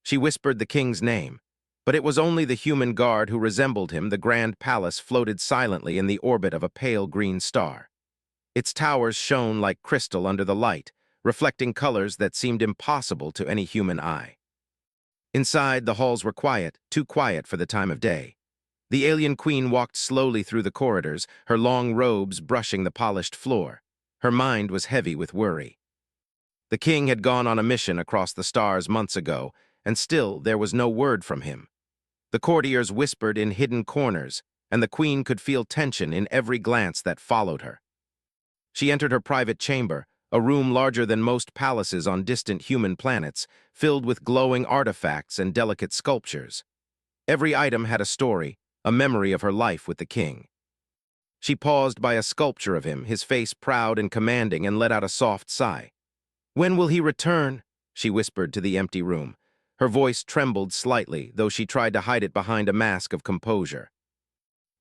She whispered the king's name, but it was only the human guard who resembled him. The grand palace floated silently in the orbit of a pale green star. Its towers shone like crystal under the light, reflecting colors that seemed impossible to any human eye. Inside, the halls were quiet, too quiet for the time of day. The alien queen walked slowly through the corridors, her long robes brushing the polished floor. Her mind was heavy with worry. The king had gone on a mission across the stars months ago, and still there was no word from him. The courtiers whispered in hidden corners, and the queen could feel tension in every glance that followed her. She entered her private chamber, a room larger than most palaces on distant human planets, filled with glowing artifacts and delicate sculptures. Every item had a story, a memory of her life with the king. She paused by a sculpture of him, his face proud and commanding, and let out a soft sigh. "When will he return?" she whispered to the empty room. Her voice trembled slightly, though she tried to hide it behind a mask of composure.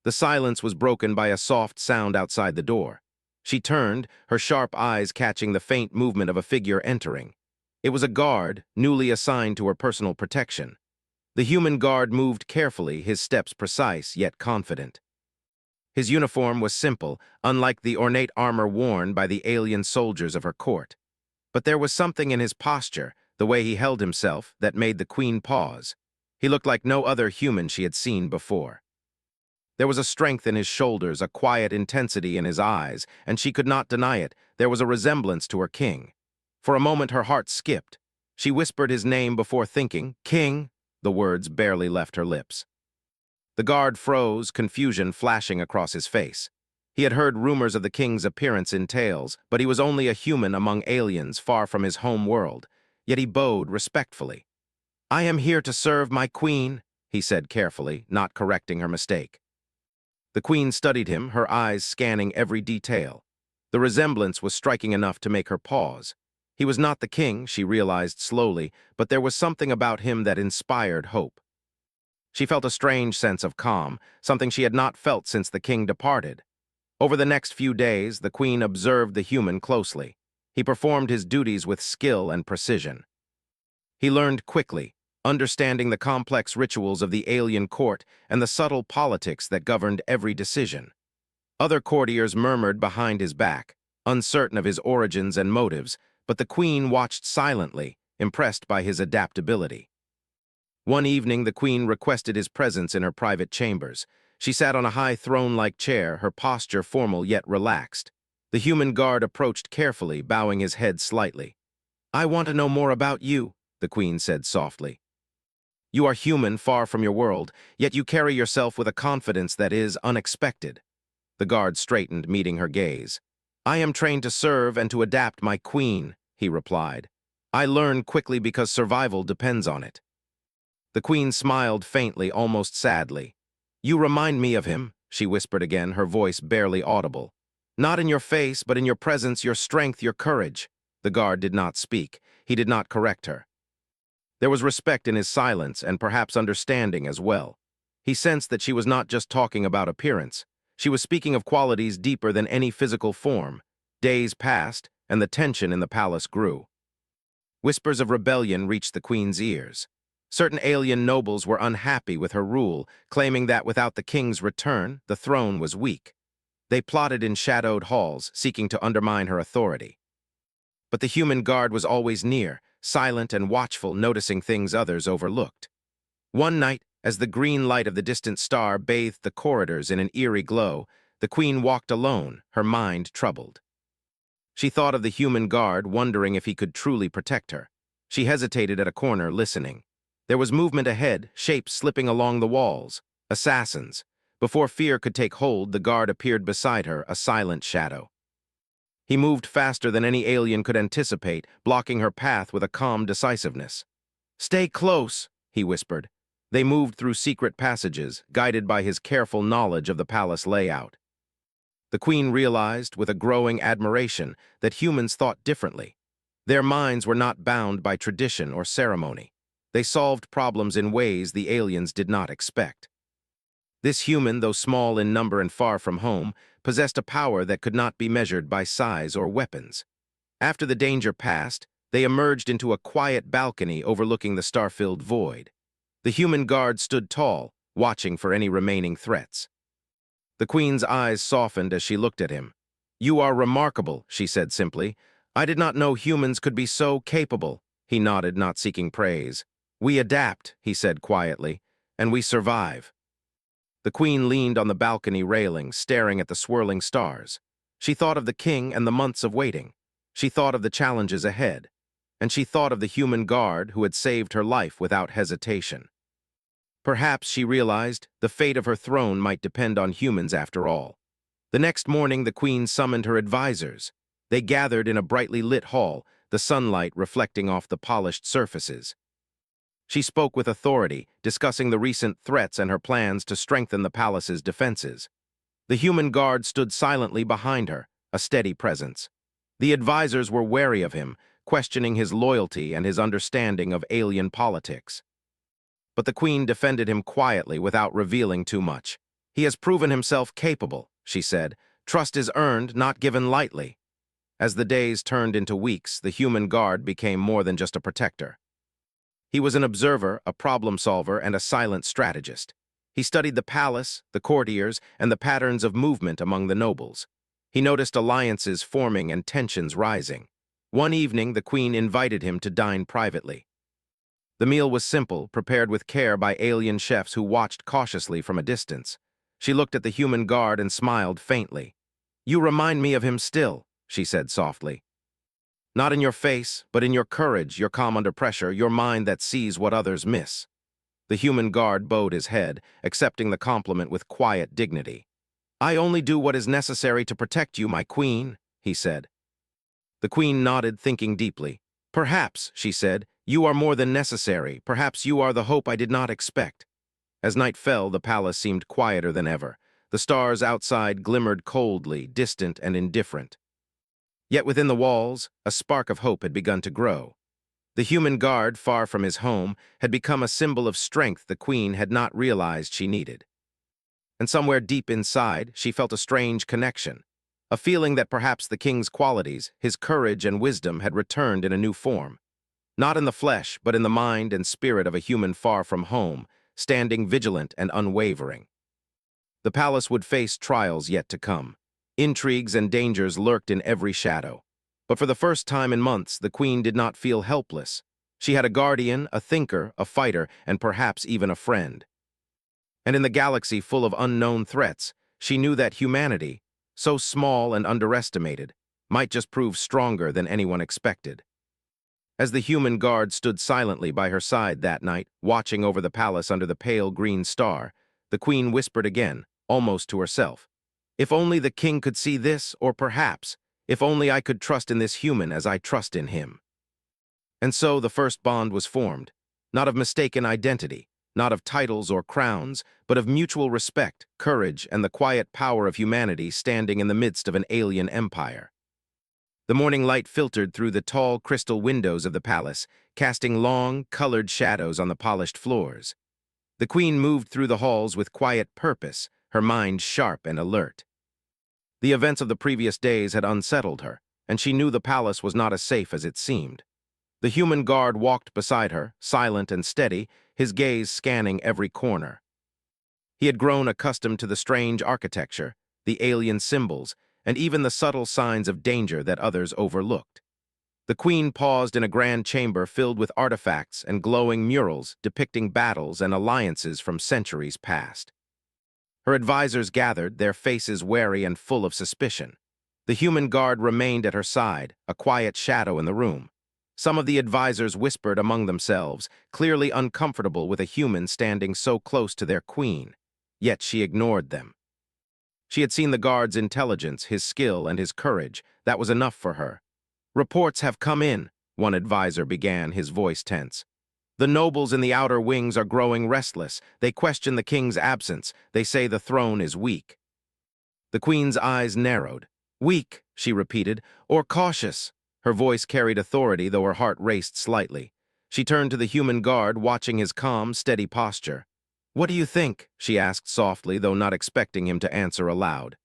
The silence was broken by a soft sound outside the door. She turned, her sharp eyes catching the faint movement of a figure entering. It was a guard, newly assigned to her personal protection. The human guard moved carefully, his steps precise yet confident. His uniform was simple, unlike the ornate armor worn by the alien soldiers of her court. But there was something in his posture, the way he held himself, that made the queen pause. He looked like no other human she had seen before. There was a strength in his shoulders, a quiet intensity in his eyes, and she could not deny it. There was a resemblance to her king. For a moment her heart skipped. She whispered his name before thinking, "King?" The words barely left her lips. The guard froze, confusion flashing across his face. He had heard rumors of the king's appearance in tales, but he was only a human among aliens far from his home world. Yet he bowed respectfully. "I am here to serve my queen," he said carefully, not correcting her mistake. The queen studied him, her eyes scanning every detail. The resemblance was striking enough to make her pause. He was not the king, she realized slowly, but there was something about him that inspired hope. She felt a strange sense of calm, something she had not felt since the king departed. Over the next few days, the queen observed the human closely. He performed his duties with skill and precision. He learned quickly, understanding the complex rituals of the alien court and the subtle politics that governed every decision. Other courtiers murmured behind his back, uncertain of his origins and motives, but the queen watched silently, impressed by his adaptability. One evening, the queen requested his presence in her private chambers. She sat on a high throne-like chair, her posture formal yet relaxed. The human guard approached carefully, bowing his head slightly. "I want to know more about you," the queen said softly. "You are human, far from your world, yet you carry yourself with a confidence that is unexpected." The guard straightened, meeting her gaze. "I am trained to serve and to adapt, my queen," he replied. "I learn quickly because survival depends on it." The queen smiled faintly, almost sadly. "You remind me of him," she whispered again, her voice barely audible. "Not in your face, but in your presence, your strength, your courage." The guard did not speak. He did not correct her. There was respect in his silence and perhaps understanding as well. He sensed that she was not just talking about appearance. She was speaking of qualities deeper than any physical form. Days passed, and the tension in the palace grew. Whispers of rebellion reached the queen's ears. Certain alien nobles were unhappy with her rule, claiming that without the king's return, the throne was weak. They plotted in shadowed halls, seeking to undermine her authority. But the human guard was always near, silent and watchful, noticing things others overlooked. One night, as the green light of the distant star bathed the corridors in an eerie glow, the queen walked alone, her mind troubled. She thought of the human guard, wondering if he could truly protect her. She hesitated at a corner, listening. There was movement ahead, shapes slipping along the walls. Assassins. Before fear could take hold, the guard appeared beside her, a silent shadow. He moved faster than any alien could anticipate, blocking her path with a calm decisiveness. "Stay close," he whispered. They moved through secret passages, guided by his careful knowledge of the palace layout. The queen realized, with a growing admiration, that humans thought differently. Their minds were not bound by tradition or ceremony. They solved problems in ways the aliens did not expect. This human, though small in number and far from home, possessed a power that could not be measured by size or weapons. After the danger passed, They emerged into a quiet balcony overlooking the star-filled void. The human guard stood tall, watching for any remaining threats. The queen's eyes softened as she looked at him. "You are remarkable," she said simply. "I did not know humans could be so capable." He nodded, not seeking praise. "We adapt," he said quietly, "and we survive." The queen leaned on the balcony railing, staring at the swirling stars. She thought of the king and the months of waiting. She thought of the challenges ahead. And she thought of the human guard who had saved her life without hesitation. Perhaps, she realized, the fate of her throne might depend on humans after all. The next morning, the queen summoned her advisors. They gathered in a brightly lit hall, the sunlight reflecting off the polished surfaces. She spoke with authority, discussing the recent threats and her plans to strengthen the palace's defenses. The human guard stood silently behind her, a steady presence. The advisors were wary of him, questioning his loyalty and his understanding of alien politics. But the queen defended him quietly without revealing too much. "He has proven himself capable," she said. "Trust is earned, not given lightly." As the days turned into weeks, the human guard became more than just a protector. He was an observer, a problem solver, and a silent strategist. He studied the palace, the courtiers, and the patterns of movement among the nobles. He noticed alliances forming and tensions rising. One evening, the queen invited him to dine privately. The meal was simple, prepared with care by alien chefs who watched cautiously from a distance. She looked at the human guard and smiled faintly. "You remind me of him still," she said softly. "Not in your face, but in your courage, your calm under pressure, your mind that sees what others miss." The human guard bowed his head, accepting the compliment with quiet dignity. "I only do what is necessary to protect you, my queen," he said. The queen nodded, thinking deeply. "Perhaps," she said, "you are more than necessary. Perhaps you are the hope I did not expect." As night fell, the palace seemed quieter than ever. The stars outside glimmered coldly, distant and indifferent. Yet within the walls, a spark of hope had begun to grow. The human guard, far from his home, had become a symbol of strength the queen had not realized she needed. And somewhere deep inside, she felt a strange connection, a feeling that perhaps the king's qualities, his courage and wisdom, had returned in a new form. Not in the flesh, but in the mind and spirit of a human far from home, standing vigilant and unwavering. The palace would face trials yet to come. Intrigues and dangers lurked in every shadow. But for the first time in months, the queen did not feel helpless. She had a guardian, a thinker, a fighter, and perhaps even a friend. And in the galaxy full of unknown threats, she knew that humanity, so small and underestimated, might just prove stronger than anyone expected. As the human guard stood silently by her side that night, watching over the palace under the pale green star, the queen whispered again, almost to herself, "If only the king could see this, or perhaps, if only I could trust in this human as I trust in him." And so the first bond was formed, not of mistaken identity, not of titles or crowns, but of mutual respect, courage, and the quiet power of humanity standing in the midst of an alien empire. The morning light filtered through the tall crystal windows of the palace, casting long, colored shadows on the polished floors. The queen moved through the halls with quiet purpose, her mind sharp and alert. The events of the previous days had unsettled her, and she knew the palace was not as safe as it seemed. The human guard walked beside her, silent and steady, his gaze scanning every corner. He had grown accustomed to the strange architecture, the alien symbols, and even the subtle signs of danger that others overlooked. The queen paused in a grand chamber filled with artifacts and glowing murals depicting battles and alliances from centuries past. Her advisors gathered, their faces wary and full of suspicion. The human guard remained at her side, a quiet shadow in the room. Some of the advisors whispered among themselves, clearly uncomfortable with a human standing so close to their queen. Yet she ignored them. She had seen the guard's intelligence, his skill, and his courage. That was enough for her. "Reports have come in," one advisor began, his voice tense. "The nobles in the outer wings are growing restless. They question the king's absence. They say the throne is weak." The queen's eyes narrowed. "Weak," she repeated, "or cautious." Her voice carried authority, though her heart raced slightly. She turned to the human guard, watching his calm, steady posture. "What do you think?" she asked softly, though not expecting him to answer aloud.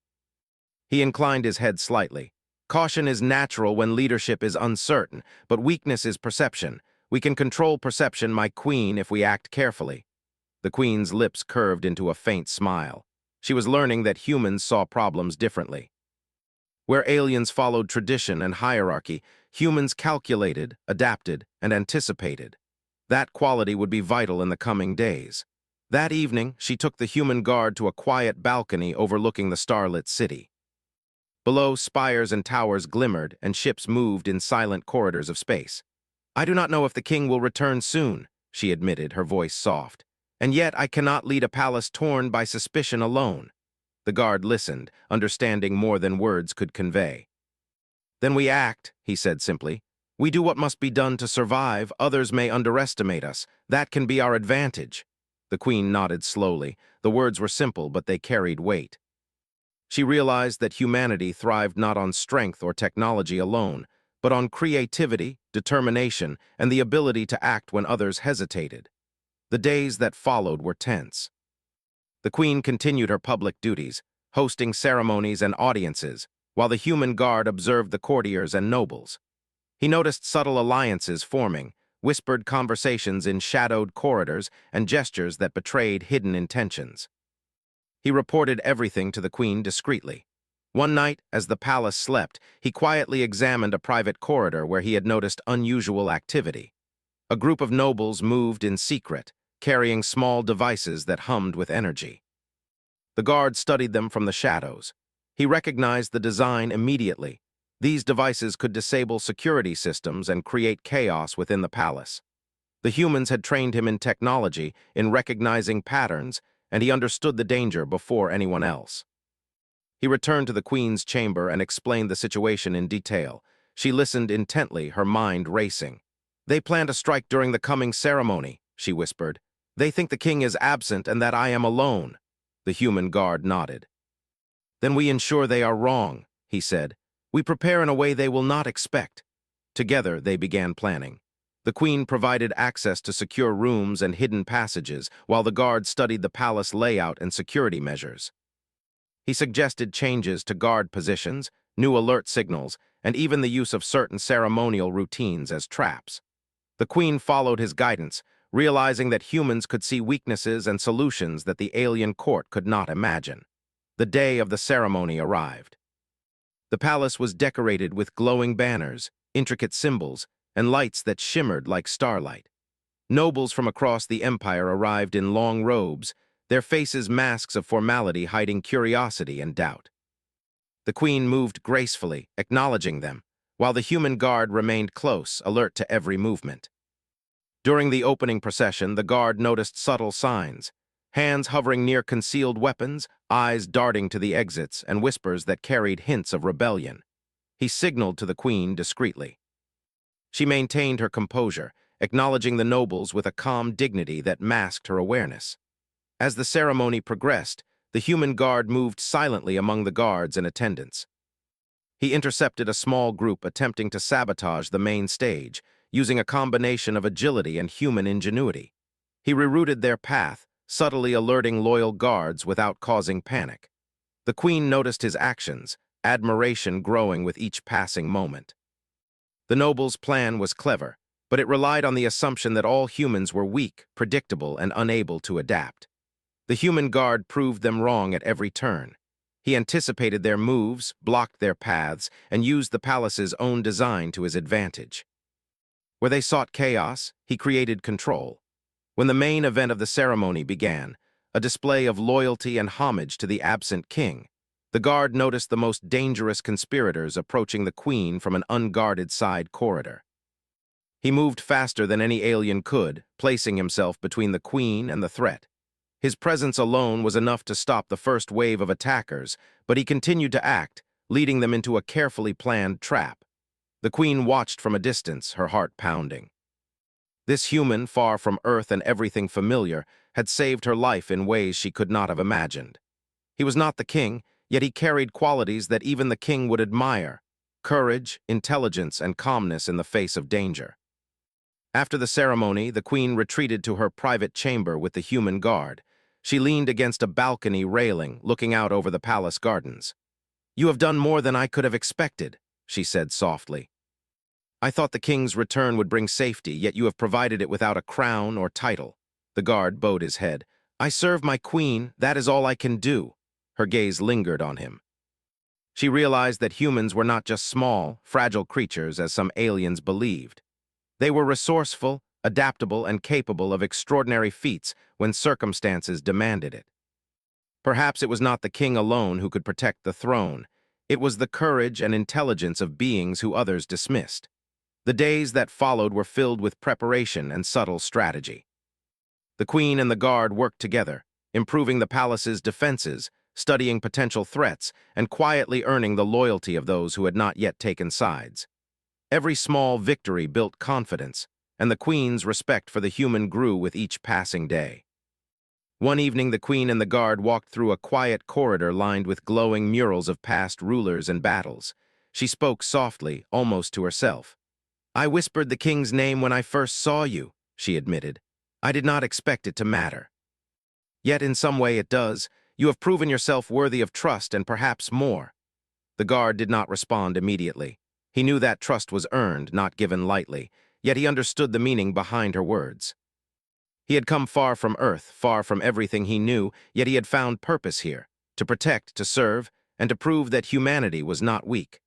He inclined his head slightly. Caution is natural when leadership is uncertain, but weakness is perception. We can control perception, my queen, if we act carefully. The queen's lips curved into a faint smile. She was learning that humans saw problems differently. Where aliens followed tradition and hierarchy, humans calculated, adapted, and anticipated. That quality would be vital in the coming days. That evening, she took the human guard to a quiet balcony overlooking the starlit city. Below, spires and towers glimmered, and ships moved in silent corridors of space. "I do not know if the king will return soon," she admitted, her voice soft. "And yet I cannot lead a palace torn by suspicion alone." The guard listened, understanding more than words could convey. "Then we act," he said simply. "We do what must be done to survive. Others may underestimate us. That can be our advantage." The queen nodded slowly. The words were simple, but they carried weight. She realized that humanity thrived not on strength or technology alone, but on creativity, determination, and the ability to act when others hesitated. The days that followed were tense. The queen continued her public duties, hosting ceremonies and audiences, while the human guard observed the courtiers and nobles. He noticed subtle alliances forming, whispered conversations in shadowed corridors, and gestures that betrayed hidden intentions. He reported everything to the queen discreetly. One night, as the palace slept, he quietly examined a private corridor where he had noticed unusual activity. A group of nobles moved in secret, carrying small devices that hummed with energy. The guard studied them from the shadows. He recognized the design immediately. These devices could disable security systems and create chaos within the palace. The humans had trained him in technology, in recognizing patterns, and he understood the danger before anyone else. He returned to the queen's chamber and explained the situation in detail. She listened intently, her mind racing. "They plan to strike during the coming ceremony," she whispered. "They think the king is absent and that I am alone." The human guard nodded. "Then we ensure they are wrong," he said. "We prepare in a way they will not expect." Together, they began planning. The queen provided access to secure rooms and hidden passages, while the guard studied the palace layout and security measures. He suggested changes to guard positions, new alert signals, and even the use of certain ceremonial routines as traps. The queen followed his guidance, realizing that humans could see weaknesses and solutions that the alien court could not imagine. The day of the ceremony arrived. The palace was decorated with glowing banners, intricate symbols, and lights that shimmered like starlight. Nobles from across the empire arrived in long robes, their faces masks of formality hiding curiosity and doubt. The queen moved gracefully, acknowledging them, while the human guard remained close, alert to every movement. During the opening procession, the guard noticed subtle signs: hands hovering near concealed weapons, eyes darting to the exits, and whispers that carried hints of rebellion. He signaled to the queen discreetly. She maintained her composure, acknowledging the nobles with a calm dignity that masked her awareness. As the ceremony progressed, the human guard moved silently among the guards and attendants. He intercepted a small group attempting to sabotage the main stage, using a combination of agility and human ingenuity. He rerouted their path, subtly alerting loyal guards without causing panic. The queen noticed his actions, admiration growing with each passing moment. The nobles' plan was clever, but it relied on the assumption that all humans were weak, predictable, and unable to adapt. The human guard proved them wrong at every turn. He anticipated their moves, blocked their paths, and used the palace's own design to his advantage. Where they sought chaos, he created control. When the main event of the ceremony began, a display of loyalty and homage to the absent king, the guard noticed the most dangerous conspirators approaching the queen from an unguarded side corridor. He moved faster than any alien could, placing himself between the queen and the threat. His presence alone was enough to stop the first wave of attackers, but he continued to act, leading them into a carefully planned trap. The queen watched from a distance, her heart pounding. This human, far from Earth and everything familiar, had saved her life in ways she could not have imagined. He was not the king, yet he carried qualities that even the king would admire: courage, intelligence, and calmness in the face of danger. After the ceremony, the queen retreated to her private chamber with the human guard. She leaned against a balcony railing, looking out over the palace gardens. "You have done more than I could have expected," she said softly. I thought the king's return would bring safety, yet you have provided it without a crown or title. The guard bowed his head. I serve my queen, that is all I can do. Her gaze lingered on him. She realized that humans were not just small, fragile creatures as some aliens believed. They were resourceful, adaptable, and capable of extraordinary feats when circumstances demanded it. Perhaps it was not the king alone who could protect the throne. It was the courage and intelligence of beings who others dismissed. The days that followed were filled with preparation and subtle strategy. The queen and the guard worked together, improving the palace's defenses, studying potential threats, and quietly earning the loyalty of those who had not yet taken sides. Every small victory built confidence, and the queen's respect for the human grew with each passing day. One evening, the queen and the guard walked through a quiet corridor lined with glowing murals of past rulers and battles. She spoke softly, almost to herself. I whispered the king's name when I first saw you, she admitted. I did not expect it to matter. Yet in some way it does. You have proven yourself worthy of trust and perhaps more. The guard did not respond immediately. He knew that trust was earned, not given lightly, yet he understood the meaning behind her words. He had come far from Earth, far from everything he knew, yet he had found purpose here, to protect, to serve, and to prove that humanity was not weak.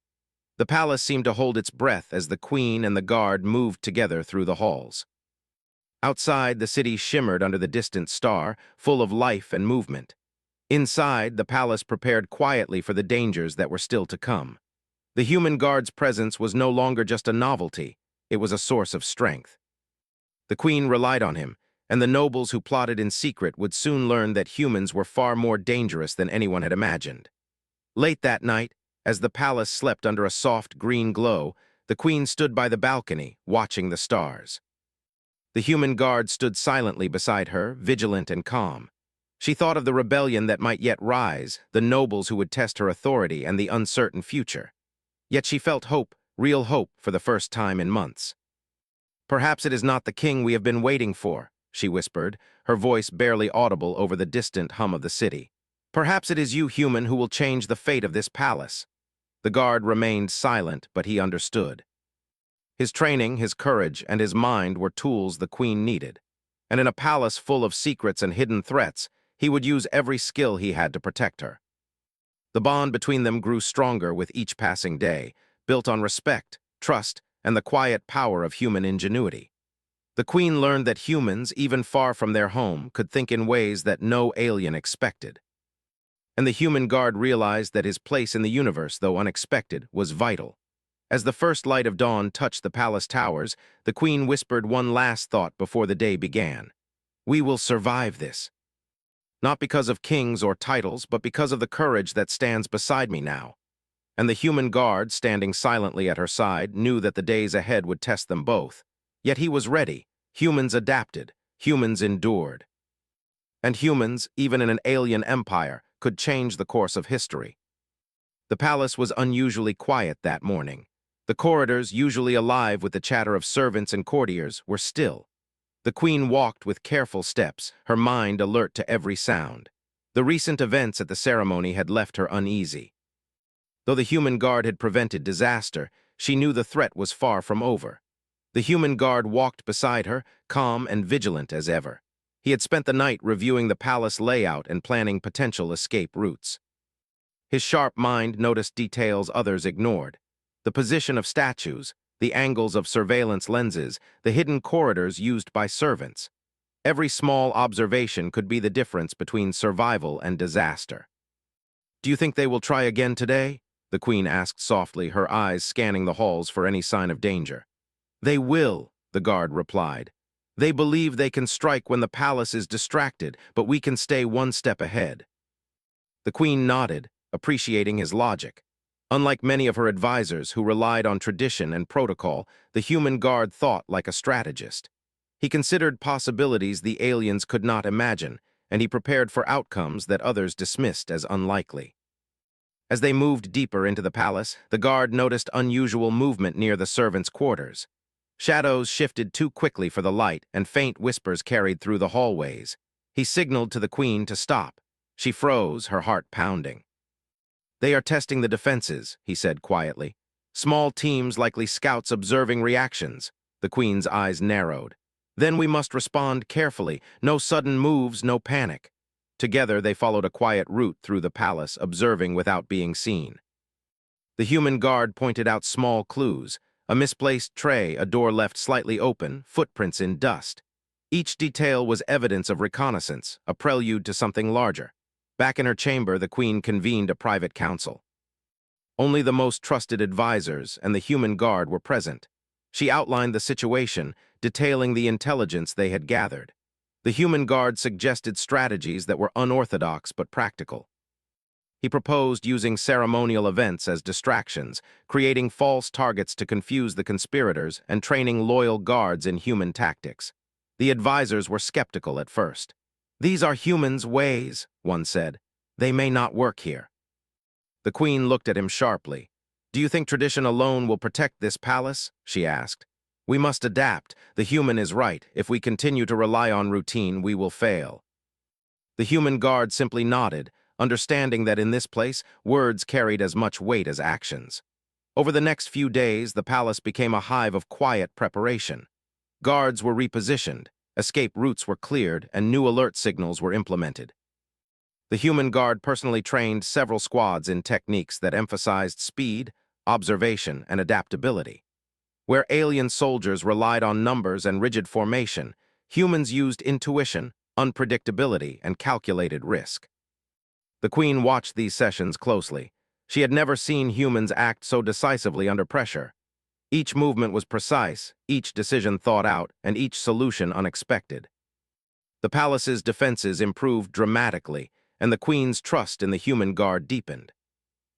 The palace seemed to hold its breath as the queen and the guard moved together through the halls. Outside, the city shimmered under the distant star, full of life and movement. Inside, the palace prepared quietly for the dangers that were still to come. The human guard's presence was no longer just a novelty, it was a source of strength. The queen relied on him, and the nobles who plotted in secret would soon learn that humans were far more dangerous than anyone had imagined. Late that night, as the palace slept under a soft green glow, the queen stood by the balcony, watching the stars. The human guard stood silently beside her, vigilant and calm. She thought of the rebellion that might yet rise, the nobles who would test her authority, and the uncertain future. Yet she felt hope, real hope, for the first time in months. Perhaps it is not the king we have been waiting for, she whispered, her voice barely audible over the distant hum of the city. Perhaps it is you, human, who will change the fate of this palace. The guard remained silent, but he understood. His training, his courage, and his mind were tools the queen needed. And in a palace full of secrets and hidden threats, he would use every skill he had to protect her. The bond between them grew stronger with each passing day, built on respect, trust, and the quiet power of human ingenuity. The queen learned that humans, even far from their home, could think in ways that no alien expected. And the human guard realized that his place in the universe, though unexpected, was vital. As the first light of dawn touched the palace towers, the queen whispered one last thought before the day began. We will survive this. Not because of kings or titles, but because of the courage that stands beside me now. And the human guard, standing silently at her side, knew that the days ahead would test them both. Yet he was ready. Humans adapted. Humans endured. And humans, even in an alien empire, could change the course of history. The palace was unusually quiet that morning. The corridors, usually alive with the chatter of servants and courtiers, were still. The queen walked with careful steps, her mind alert to every sound. The recent events at the ceremony had left her uneasy. Though the human guard had prevented disaster, she knew the threat was far from over. The human guard walked beside her, calm and vigilant as ever. He had spent the night reviewing the palace layout and planning potential escape routes. His sharp mind noticed details others ignored. The position of statues, the angles of surveillance lenses, the hidden corridors used by servants. Every small observation could be the difference between survival and disaster. Do you think they will try again today? The queen asked softly, her eyes scanning the halls for any sign of danger. They will, the guard replied. They believe they can strike when the palace is distracted, but we can stay one step ahead. The queen nodded, appreciating his logic. Unlike many of her advisors who relied on tradition and protocol, the human guard thought like a strategist. He considered possibilities the aliens could not imagine, and he prepared for outcomes that others dismissed as unlikely. As they moved deeper into the palace, the guard noticed unusual movement near the servants' quarters. Shadows shifted too quickly for the light, and faint whispers carried through the hallways. He signaled to the queen to stop. She froze, her heart pounding. They are testing the defenses, he said quietly. Small teams, likely scouts observing reactions. The Queen's eyes narrowed. Then we must respond carefully. No sudden moves, no panic. Together, they followed a quiet route through the palace, observing without being seen. The human guard pointed out small clues: a misplaced tray, a door left slightly open, footprints in dust. Each detail was evidence of reconnaissance, a prelude to something larger. Back in her chamber, the Queen convened a private council. Only the most trusted advisors and the human guard were present. She outlined the situation, detailing the intelligence they had gathered. The human guard suggested strategies that were unorthodox but practical. He proposed using ceremonial events as distractions, creating false targets to confuse the conspirators, and training loyal guards in human tactics. The advisors were skeptical at first. "These are humans' ways," one said. "They may not work here." The Queen looked at him sharply. "Do you think tradition alone will protect this palace?" she asked. "We must adapt. The human is right. If we continue to rely on routine, we will fail." The human guard simply nodded, understanding that in this place, words carried as much weight as actions. Over the next few days, the palace became a hive of quiet preparation. Guards were repositioned, escape routes were cleared, and new alert signals were implemented. The human guard personally trained several squads in techniques that emphasized speed, observation, and adaptability. Where alien soldiers relied on numbers and rigid formation, humans used intuition, unpredictability, and calculated risk. The Queen watched these sessions closely. She had never seen humans act so decisively under pressure. Each movement was precise, each decision thought out, and each solution unexpected. The palace's defenses improved dramatically, and the Queen's trust in the human guard deepened.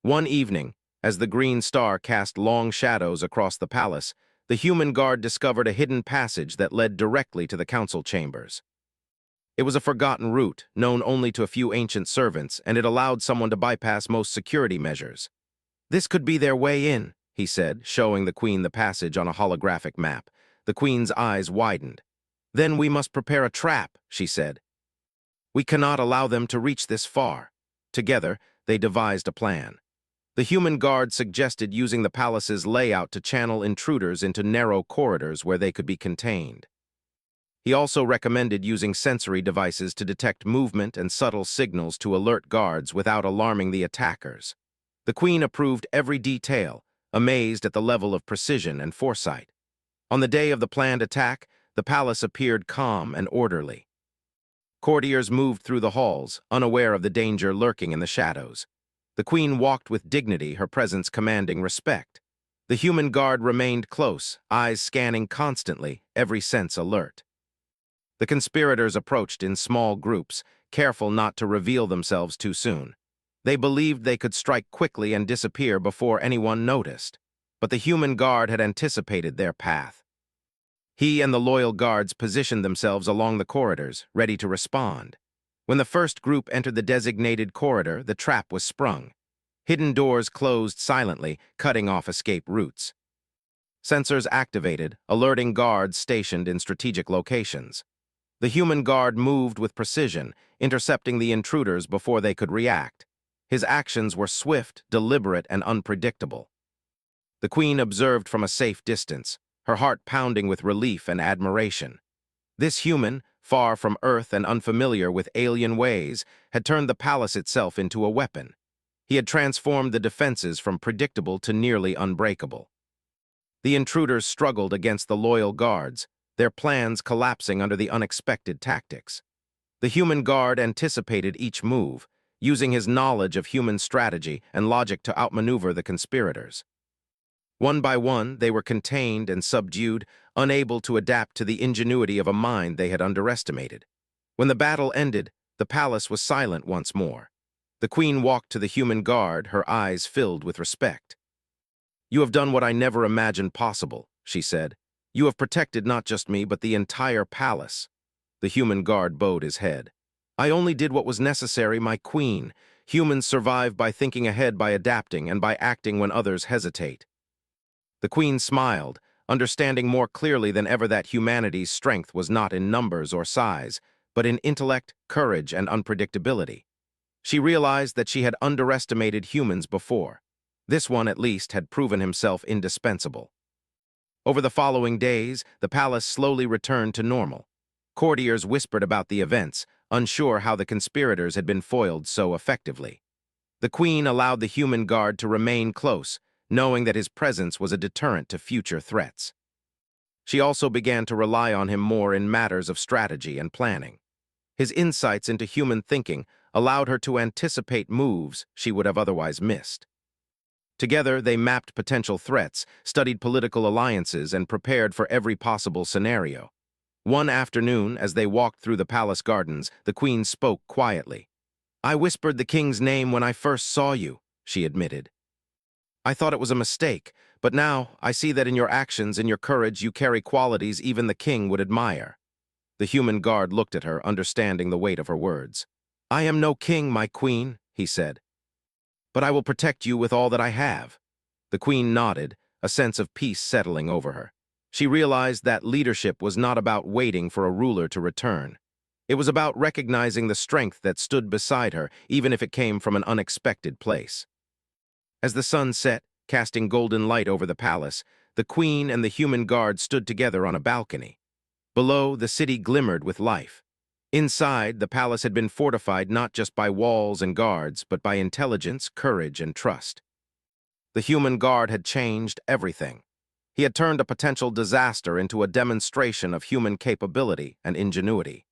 One evening, as the green star cast long shadows across the palace, the human guard discovered a hidden passage that led directly to the council chambers. It was a forgotten route, known only to a few ancient servants, and it allowed someone to bypass most security measures. "This could be their way in," he said, showing the Queen the passage on a holographic map. The Queen's eyes widened. "Then we must prepare a trap," she said. "We cannot allow them to reach this far." Together, they devised a plan. The human guard suggested using the palace's layout to channel intruders into narrow corridors where they could be contained. He also recommended using sensory devices to detect movement and subtle signals to alert guards without alarming the attackers. The Queen approved every detail, amazed at the level of precision and foresight. On the day of the planned attack, the palace appeared calm and orderly. Courtiers moved through the halls, unaware of the danger lurking in the shadows. The Queen walked with dignity, her presence commanding respect. The human guard remained close, eyes scanning constantly, every sense alert. The conspirators approached in small groups, careful not to reveal themselves too soon. They believed they could strike quickly and disappear before anyone noticed. But the human guard had anticipated their path. He and the loyal guards positioned themselves along the corridors, ready to respond. When the first group entered the designated corridor, the trap was sprung. Hidden doors closed silently, cutting off escape routes. Sensors activated, alerting guards stationed in strategic locations. The human guard moved with precision, intercepting the intruders before they could react. His actions were swift, deliberate, and unpredictable. The Queen observed from a safe distance, her heart pounding with relief and admiration. This human, far from Earth and unfamiliar with alien ways, had turned the palace itself into a weapon. He had transformed the defenses from predictable to nearly unbreakable. The intruders struggled against the loyal guards, their plans collapsing under the unexpected tactics. The human guard anticipated each move, using his knowledge of human strategy and logic to outmaneuver the conspirators. One by one, they were contained and subdued, unable to adapt to the ingenuity of a mind they had underestimated. When the battle ended, the palace was silent once more. The Queen walked to the human guard, her eyes filled with respect. "You have done what I never imagined possible," she said. "You have protected not just me, but the entire palace." The human guard bowed his head. "I only did what was necessary, my Queen. Humans survive by thinking ahead, by adapting, and by acting when others hesitate." The Queen smiled, understanding more clearly than ever that humanity's strength was not in numbers or size, but in intellect, courage, and unpredictability. She realized that she had underestimated humans before. This one, at least, had proven himself indispensable. Over the following days, the palace slowly returned to normal. Courtiers whispered about the events, unsure how the conspirators had been foiled so effectively. The queen allowed the human guard to remain close, knowing that his presence was a deterrent to future threats. She also began to rely on him more in matters of strategy and planning. His insights into human thinking allowed her to anticipate moves she would have otherwise missed. Together, they mapped potential threats, studied political alliances, and prepared for every possible scenario. One afternoon, as they walked through the palace gardens, the queen spoke quietly. "I whispered the king's name when I first saw you," she admitted. "I thought it was a mistake, but now I see that in your actions and your courage you carry qualities even the king would admire." The human guard looked at her, understanding the weight of her words. "I am no king, my queen," he said, "but I will protect you with all that I have." The queen nodded, a sense of peace settling over her. She realized that leadership was not about waiting for a ruler to return. It was about recognizing the strength that stood beside her, even if it came from an unexpected place. As the sun set, casting golden light over the palace, the queen and the human guard stood together on a balcony. Below, the city glimmered with life. Inside, the palace had been fortified not just by walls and guards, but by intelligence, courage, and trust. The human guard had changed everything. He had turned a potential disaster into a demonstration of human capability and ingenuity.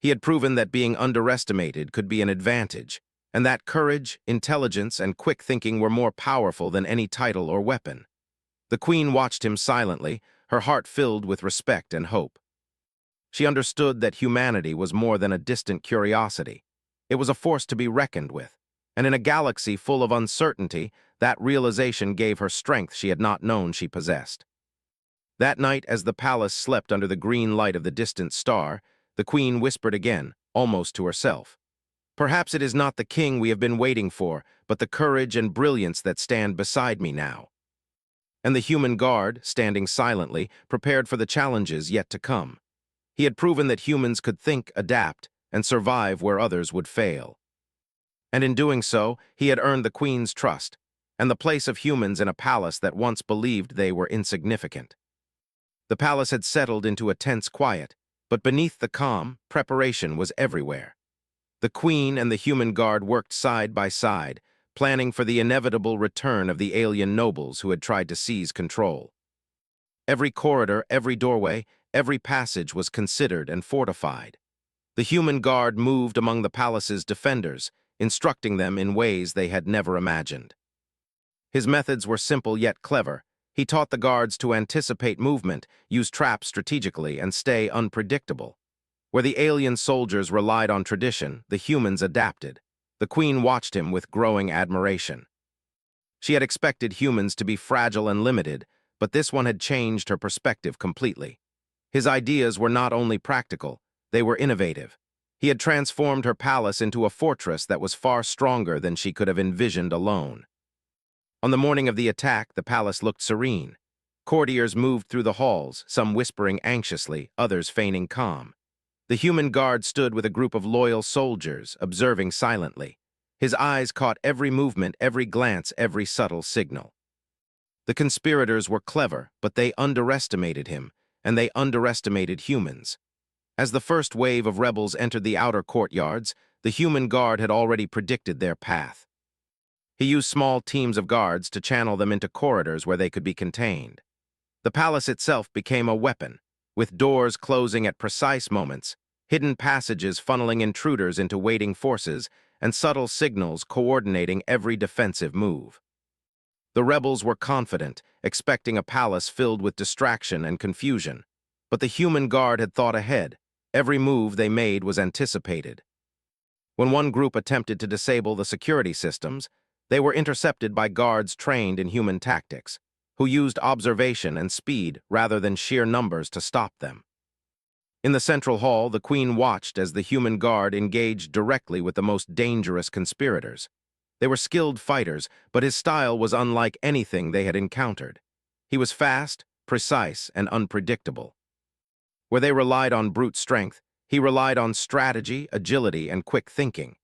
He had proven that being underestimated could be an advantage, and that courage, intelligence, and quick thinking were more powerful than any title or weapon. The queen watched him silently, her heart filled with respect and hope. She understood that humanity was more than a distant curiosity. It was a force to be reckoned with, and in a galaxy full of uncertainty, that realization gave her strength she had not known she possessed. That night, as the palace slept under the green light of the distant star, the queen whispered again, almost to herself. "Perhaps it is not the king we have been waiting for, but the courage and brilliance that stand beside me now." And the human guard, standing silently, prepared for the challenges yet to come. He had proven that humans could think, adapt, and survive where others would fail. And in doing so, he had earned the queen's trust, and the place of humans in a palace that once believed they were insignificant. The palace had settled into a tense quiet, but beneath the calm, preparation was everywhere. The queen and the human guard worked side by side, planning for the inevitable return of the alien nobles who had tried to seize control. Every corridor, every doorway, every passage was considered and fortified. The human guard moved among the palace's defenders, instructing them in ways they had never imagined. His methods were simple yet clever. He taught the guards to anticipate movement, use traps strategically, and stay unpredictable. Where the alien soldiers relied on tradition, the humans adapted. The queen watched him with growing admiration. She had expected humans to be fragile and limited, but this one had changed her perspective completely. His ideas were not only practical, they were innovative. He had transformed her palace into a fortress that was far stronger than she could have envisioned alone. On the morning of the attack, the palace looked serene. Courtiers moved through the halls, some whispering anxiously, others feigning calm. The human guard stood with a group of loyal soldiers, observing silently. His eyes caught every movement, every glance, every subtle signal. The conspirators were clever, but they underestimated him, and they underestimated humans. As the first wave of rebels entered the outer courtyards, the human guard had already predicted their path. He used small teams of guards to channel them into corridors where they could be contained. The palace itself became a weapon, with doors closing at precise moments, hidden passages funneling intruders into waiting forces, and subtle signals coordinating every defensive move. The rebels were confident, expecting a palace filled with distraction and confusion. But the human guard had thought ahead. Every move they made was anticipated. When one group attempted to disable the security systems, they were intercepted by guards trained in human tactics, who used observation and speed rather than sheer numbers to stop them. In the central hall, the queen watched as the human guard engaged directly with the most dangerous conspirators. They were skilled fighters, but his style was unlike anything they had encountered. He was fast, precise, and unpredictable. Where they relied on brute strength, he relied on strategy, agility, and quick thinking.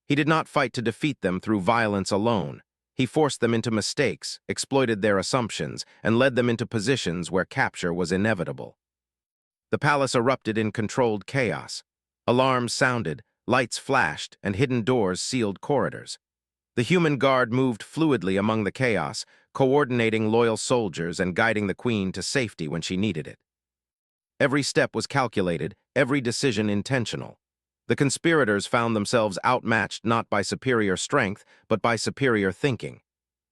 He did not fight to defeat them through violence alone. He forced them into mistakes, exploited their assumptions, and led them into positions where capture was inevitable. The palace erupted in controlled chaos. Alarms sounded, lights flashed, and hidden doors sealed corridors. The human guard moved fluidly among the chaos, coordinating loyal soldiers and guiding the queen to safety when she needed it. Every step was calculated, every decision intentional. The conspirators found themselves outmatched not by superior strength, but by superior thinking.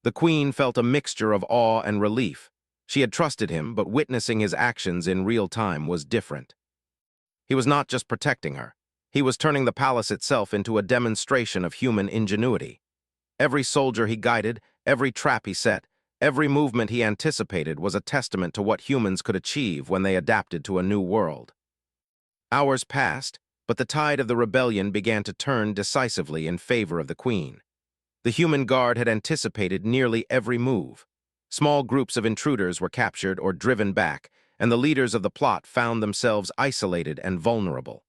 The queen felt a mixture of awe and relief. She had trusted him, but witnessing his actions in real time was different. He was not just protecting her. He was turning the palace itself into a demonstration of human ingenuity. Every soldier he guided, every trap he set, every movement he anticipated was a testament to what humans could achieve when they adapted to a new world. Hours passed, but the tide of the rebellion began to turn decisively in favor of the queen. The human guard had anticipated nearly every move. Small groups of intruders were captured or driven back, and the leaders of the plot found themselves isolated and vulnerable.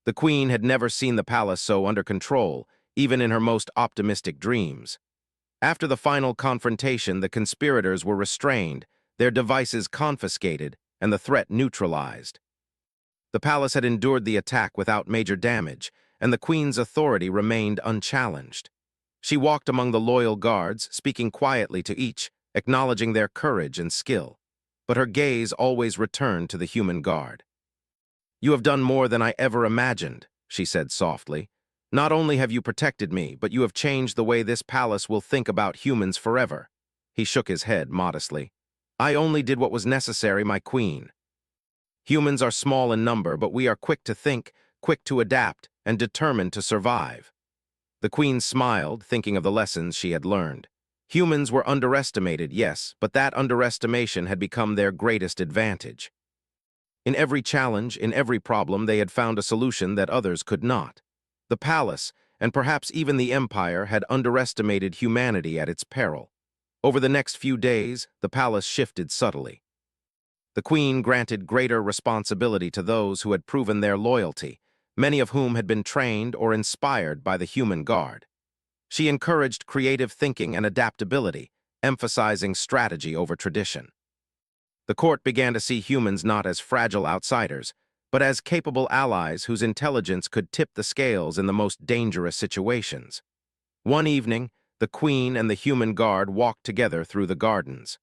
The queen had never seen the palace so under control, even in her most optimistic dreams. After the final confrontation, the conspirators were restrained, their devices confiscated, and the threat neutralized. The palace had endured the attack without major damage, and the queen's authority remained unchallenged. She walked among the loyal guards, speaking quietly to each, acknowledging their courage and skill. But her gaze always returned to the human guard. "You have done more than I ever imagined," she said softly. "Not only have you protected me, but you have changed the way this palace will think about humans forever." He shook his head modestly. "I only did what was necessary, my queen. Humans are small in number, but we are quick to think, quick to adapt, and determined to survive." The queen smiled, thinking of the lessons she had learned. Humans were underestimated, yes, but that underestimation had become their greatest advantage. In every challenge, in every problem, they had found a solution that others could not. The palace, and perhaps even the empire, had underestimated humanity at its peril. Over the next few days, the palace shifted subtly. The queen granted greater responsibility to those who had proven their loyalty, many of whom had been trained or inspired by the human guard. She encouraged creative thinking and adaptability, emphasizing strategy over tradition. The court began to see humans not as fragile outsiders, but as capable allies whose intelligence could tip the scales in the most dangerous situations. One evening, the queen and the human guard walked together through the gardens.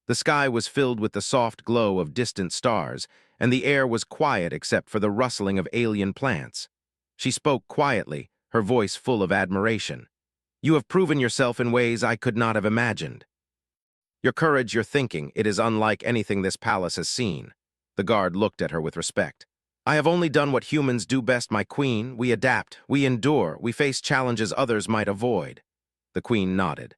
The sky was filled with the soft glow of distant stars, and the air was quiet except for the rustling of alien plants. She spoke quietly, her voice full of admiration. "You have proven yourself in ways I could not have imagined. Your courage, your thinking, it is unlike anything this palace has seen." The guard looked at her with respect. "I have only done what humans do best, my queen. We adapt, we endure, we face challenges others might avoid." The queen nodded.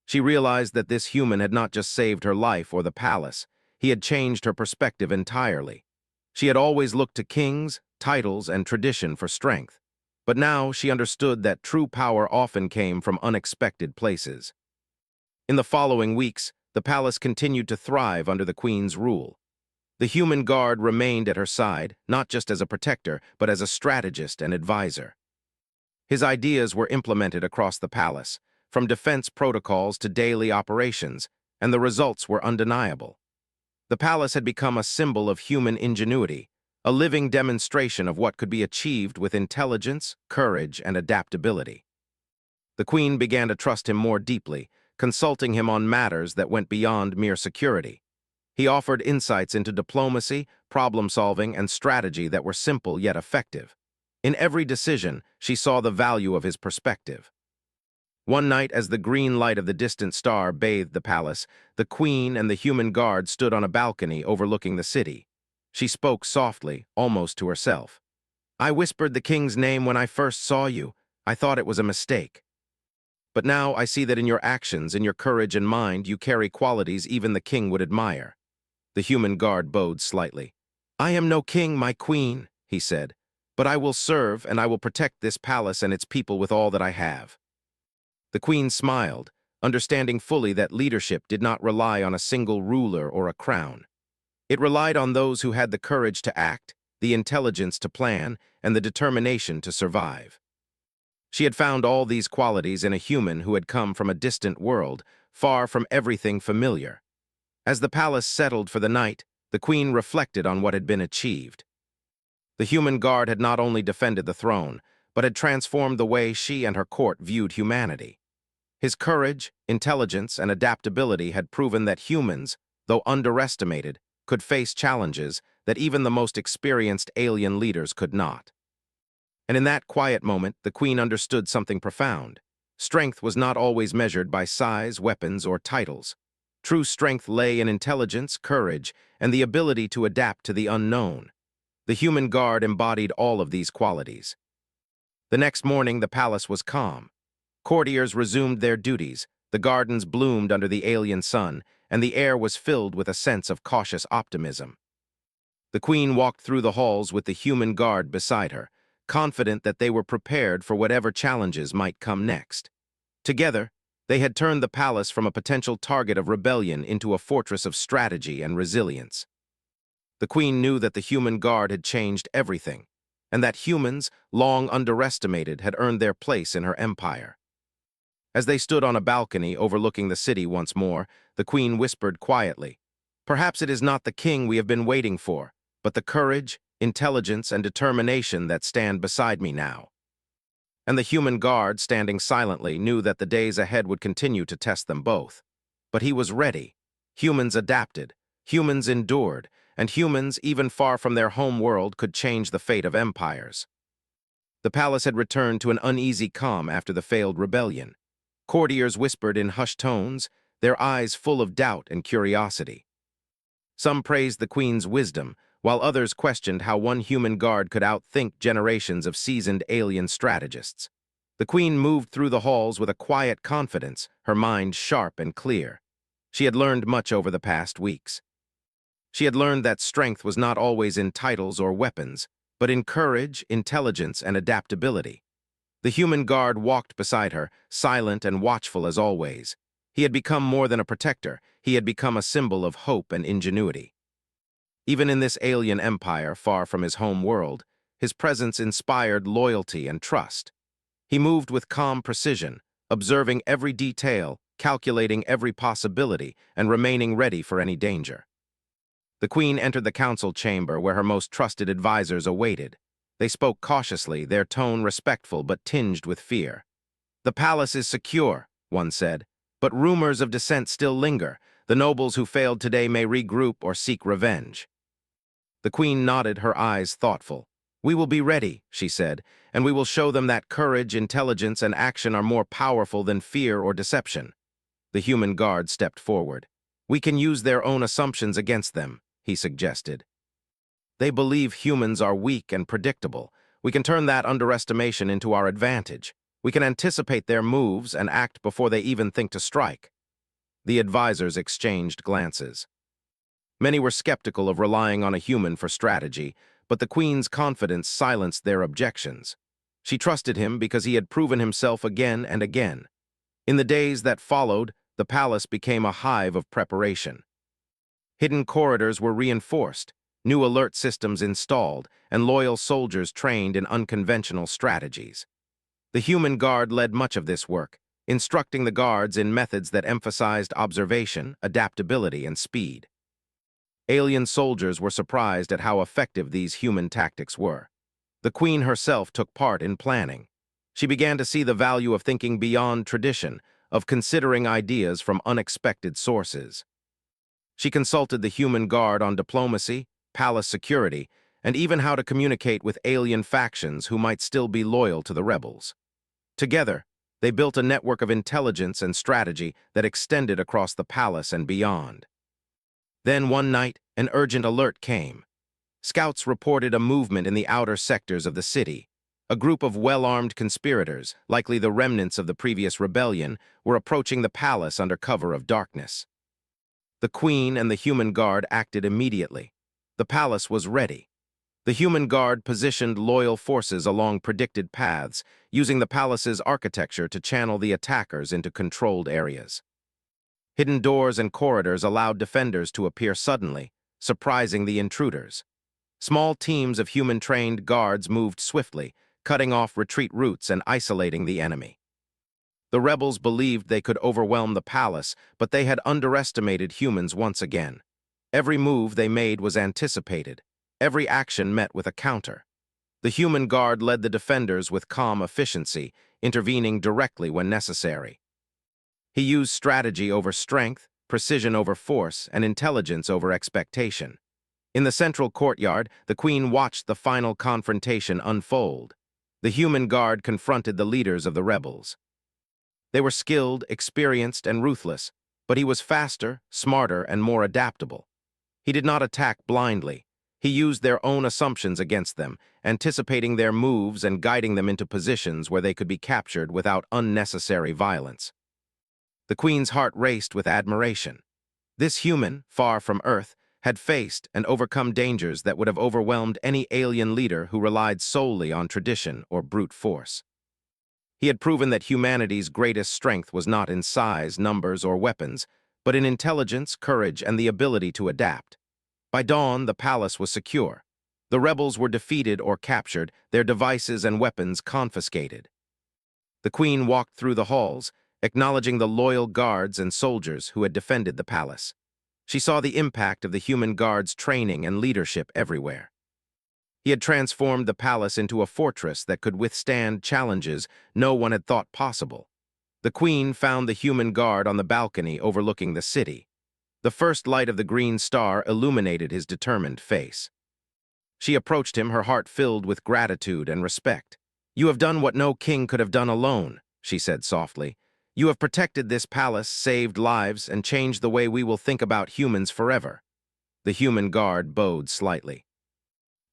She realized that this human had not just saved her life or the palace, he had changed her perspective entirely. She had always looked to kings, titles, and tradition for strength, but now she understood that true power often came from unexpected places. In the following weeks, the palace continued to thrive under the queen's rule. The human guard remained at her side, not just as a protector, but as a strategist and advisor. His ideas were implemented across the palace, from defense protocols to daily operations, and the results were undeniable. The palace had become a symbol of human ingenuity, a living demonstration of what could be achieved with intelligence, courage, and adaptability. The queen began to trust him more deeply, consulting him on matters that went beyond mere security. He offered insights into diplomacy, problem-solving, and strategy that were simple yet effective. In every decision, she saw the value of his perspective. One night, as the green light of the distant star bathed the palace, the queen and the human guard stood on a balcony overlooking the city. She spoke softly, almost to herself. "I whispered the king's name when I first saw you. I thought it was a mistake. But now I see that in your actions, in your courage and mind, you carry qualities even the king would admire." The human guard bowed slightly. "I am no king, my queen," he said, "but I will serve and I will protect this palace and its people with all that I have." The queen smiled, understanding fully that leadership did not rely on a single ruler or a crown. It relied on those who had the courage to act, the intelligence to plan, and the determination to survive. She had found all these qualities in a human who had come from a distant world, far from everything familiar. As the palace settled for the night, the queen reflected on what had been achieved. The human guard had not only defended the throne, but had transformed the way she and her court viewed humanity. His courage, intelligence, and adaptability had proven that humans, though underestimated, could face challenges that even the most experienced alien leaders could not. And in that quiet moment, the queen understood something profound. Strength was not always measured by size, weapons, or titles. True strength lay in intelligence, courage, and the ability to adapt to the unknown. The human guard embodied all of these qualities. The next morning, the palace was calm. Courtiers resumed their duties, the gardens bloomed under the alien sun, and the air was filled with a sense of cautious optimism. The queen walked through the halls with the human guard beside her, confident that they were prepared for whatever challenges might come next. Together, they had turned the palace from a potential target of rebellion into a fortress of strategy and resilience. The queen knew that the human guard had changed everything, and that humans, long underestimated, had earned their place in her empire. As they stood on a balcony overlooking the city once more, the queen whispered quietly, "Perhaps it is not the king we have been waiting for, but the courage, intelligence, and determination that stand beside me now." And the human guard, standing silently, knew that the days ahead would continue to test them both. But he was ready. Humans adapted, humans endured, and humans, even far from their home world, could change the fate of empires. The palace had returned to an uneasy calm after the failed rebellion. Courtiers whispered in hushed tones, their eyes full of doubt and curiosity. Some praised the queen's wisdom, while others questioned how one human guard could outthink generations of seasoned alien strategists. The queen moved through the halls with a quiet confidence, her mind sharp and clear. She had learned much over the past weeks. She had learned that strength was not always in titles or weapons, but in courage, intelligence, and adaptability. The human guard walked beside her, silent and watchful as always. He had become more than a protector, he had become a symbol of hope and ingenuity. Even in this alien empire, far from his home world, his presence inspired loyalty and trust. He moved with calm precision, observing every detail, calculating every possibility, and remaining ready for any danger. The queen entered the council chamber where her most trusted advisors awaited. They spoke cautiously, their tone respectful but tinged with fear. "The palace is secure," one said, "but rumors of dissent still linger. The nobles who failed today may regroup or seek revenge." The queen nodded, her eyes thoughtful. "We will be ready," she said, "and we will show them that courage, intelligence, and action are more powerful than fear or deception." The human guard stepped forward. "We can use their own assumptions against them," he suggested. "They believe humans are weak and predictable. We can turn that underestimation into our advantage. We can anticipate their moves and act before they even think to strike." The advisors exchanged glances. Many were skeptical of relying on a human for strategy, but the queen's confidence silenced their objections. She trusted him because he had proven himself again and again. In the days that followed, the palace became a hive of preparation. Hidden corridors were reinforced, new alert systems installed, and loyal soldiers trained in unconventional strategies. The human guard led much of this work, instructing the guards in methods that emphasized observation, adaptability, and speed. Alien soldiers were surprised at how effective these human tactics were. The queen herself took part in planning. She began to see the value of thinking beyond tradition, of considering ideas from unexpected sources. She consulted the human guard on diplomacy, palace security, and even how to communicate with alien factions who might still be loyal to the rebels. Together, they built a network of intelligence and strategy that extended across the palace and beyond. Then one night, an urgent alert came. Scouts reported a movement in the outer sectors of the city. A group of well-armed conspirators, likely the remnants of the previous rebellion, were approaching the palace under cover of darkness. The queen and the human guard acted immediately. The palace was ready. The human guard positioned loyal forces along predicted paths, using the palace's architecture to channel the attackers into controlled areas. Hidden doors and corridors allowed defenders to appear suddenly, surprising the intruders. Small teams of human-trained guards moved swiftly, cutting off retreat routes and isolating the enemy. The rebels believed they could overwhelm the palace, but they had underestimated humans once again. Every move they made was anticipated. Every action met with a counter. The human guard led the defenders with calm efficiency, intervening directly when necessary. He used strategy over strength, precision over force, and intelligence over expectation. In the central courtyard, the queen watched the final confrontation unfold. The human guard confronted the leaders of the rebels. They were skilled, experienced, and ruthless, but he was faster, smarter, and more adaptable. He did not attack blindly. He used their own assumptions against them, anticipating their moves and guiding them into positions where they could be captured without unnecessary violence. The queen's heart raced with admiration. This human, far from Earth, had faced and overcome dangers that would have overwhelmed any alien leader who relied solely on tradition or brute force. He had proven that humanity's greatest strength was not in size, numbers, or weapons, but in intelligence, courage, and the ability to adapt. By dawn, the palace was secure. The rebels were defeated or captured, their devices and weapons confiscated. The queen walked through the halls, acknowledging the loyal guards and soldiers who had defended the palace. She saw the impact of the human guard's training and leadership everywhere. He had transformed the palace into a fortress that could withstand challenges no one had thought possible. The queen found the human guard on the balcony overlooking the city. The first light of the green star illuminated his determined face. She approached him, her heart filled with gratitude and respect. "You have done what no king could have done alone," she said softly. "You have protected this palace, saved lives, and changed the way we will think about humans forever." The human guard bowed slightly.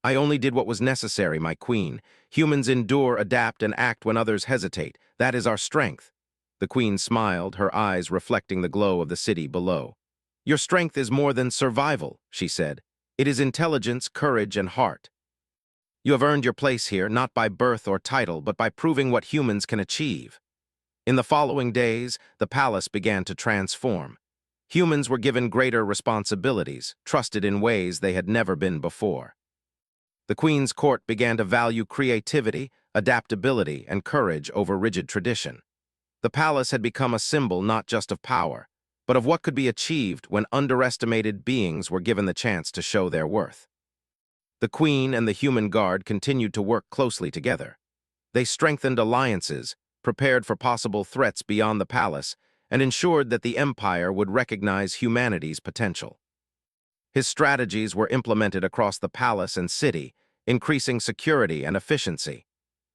"I only did what was necessary, my queen. Humans endure, adapt, and act when others hesitate. That is our strength." The queen smiled, her eyes reflecting the glow of the city below. "Your strength is more than survival," she said. "It is intelligence, courage, and heart. You have earned your place here, not by birth or title, but by proving what humans can achieve." In the following days, the palace began to transform. Humans were given greater responsibilities, trusted in ways they had never been before. The queen's court began to value creativity, adaptability, and courage over rigid tradition. The palace had become a symbol not just of power, but of what could be achieved when underestimated beings were given the chance to show their worth. The queen and the human guard continued to work closely together. They strengthened alliances, prepared for possible threats beyond the palace, and ensured that the empire would recognize humanity's potential. His strategies were implemented across the palace and city, increasing security and efficiency.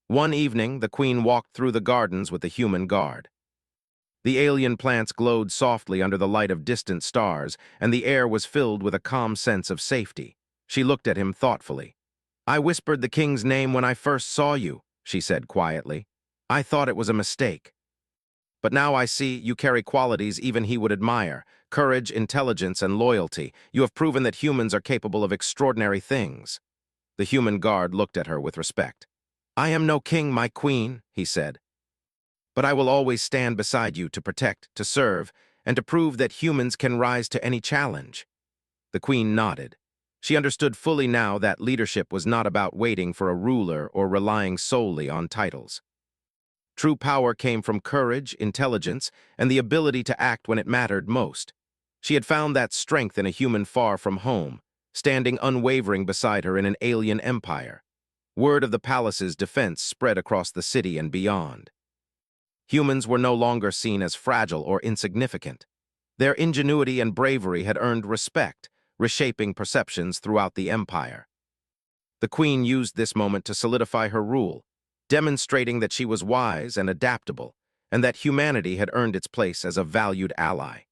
One evening, the queen walked through the gardens with the human guard. The alien plants glowed softly under the light of distant stars, and the air was filled with a calm sense of safety. She looked at him thoughtfully. "I whispered the king's name when I first saw you," she said quietly. "I thought it was a mistake. But now I see you carry qualities even he would admire: courage, intelligence, and loyalty. You have proven that humans are capable of extraordinary things." The human guard looked at her with respect. "I am no king, my queen," he said. "But I will always stand beside you to protect, to serve, and to prove that humans can rise to any challenge." The queen nodded. She understood fully now that leadership was not about waiting for a ruler or relying solely on titles. True power came from courage, intelligence, and the ability to act when it mattered most. She had found that strength in a human far from home, standing unwavering beside her in an alien empire. Word of the palace's defense spread across the city and beyond. Humans were no longer seen as fragile or insignificant. Their ingenuity and bravery had earned respect, reshaping perceptions throughout the empire. The queen used this moment to solidify her rule, demonstrating that she was wise and adaptable, and that humanity had earned its place as a valued ally.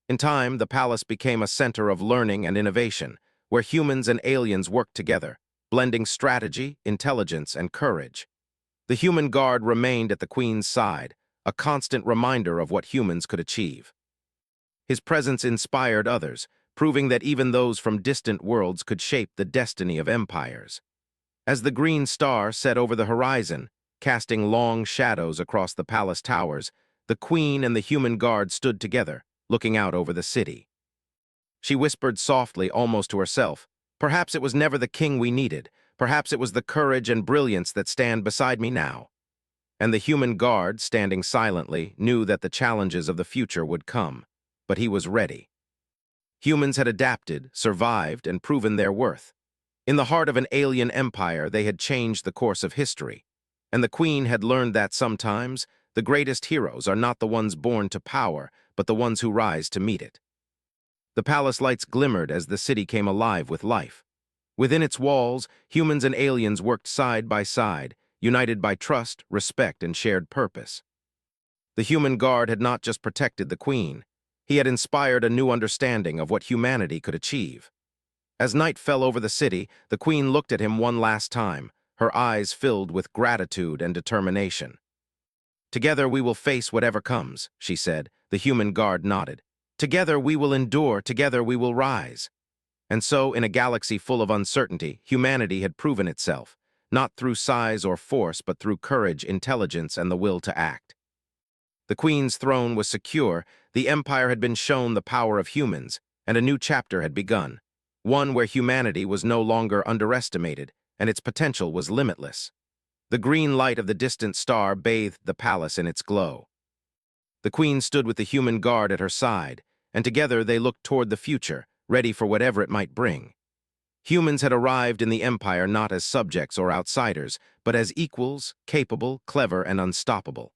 In time, the palace became a center of learning and innovation, where humans and aliens worked together, blending strategy, intelligence, and courage. The human guard remained at the queen's side, a constant reminder of what humans could achieve. His presence inspired others, proving that even those from distant worlds could shape the destiny of empires. As the green star set over the horizon, casting long shadows across the palace towers, the queen and the human guard stood together, looking out over the city. She whispered softly, almost to herself, "Perhaps it was never the king we needed, Perhaps it was the courage and brilliance that stand beside me now. And the human guard, standing silently, knew that the challenges of the future would come. But he was ready. Humans had adapted, survived, and proven their worth. In the heart of an alien empire, they had changed the course of history. And the Queen had learned that sometimes the greatest heroes are not the ones born to power, but the ones who rise to meet it. The palace lights glimmered as the city came alive with life. Within its walls, humans and aliens worked side by side, united by trust, respect, and shared purpose. The human guard had not just protected the Queen. He had inspired a new understanding of what humanity could achieve. As night fell over the city, the Queen looked at him one last time, her eyes filled with gratitude and determination. "Together we will face whatever comes," she said. The human guard nodded. "Together we will endure, together we will rise." And so, in a galaxy full of uncertainty, humanity had proven itself, not through size or force, but through courage, intelligence, and the will to act. The Queen's throne was secure, the Empire had been shown the power of humans, and a new chapter had begun, one where humanity was no longer underestimated, and its potential was limitless. The green light of the distant star bathed the palace in its glow. The Queen stood with the human guard at her side, and together they looked toward the future, ready for whatever it might bring. Humans had arrived in the Empire not as subjects or outsiders, but as equals, capable, clever, and unstoppable.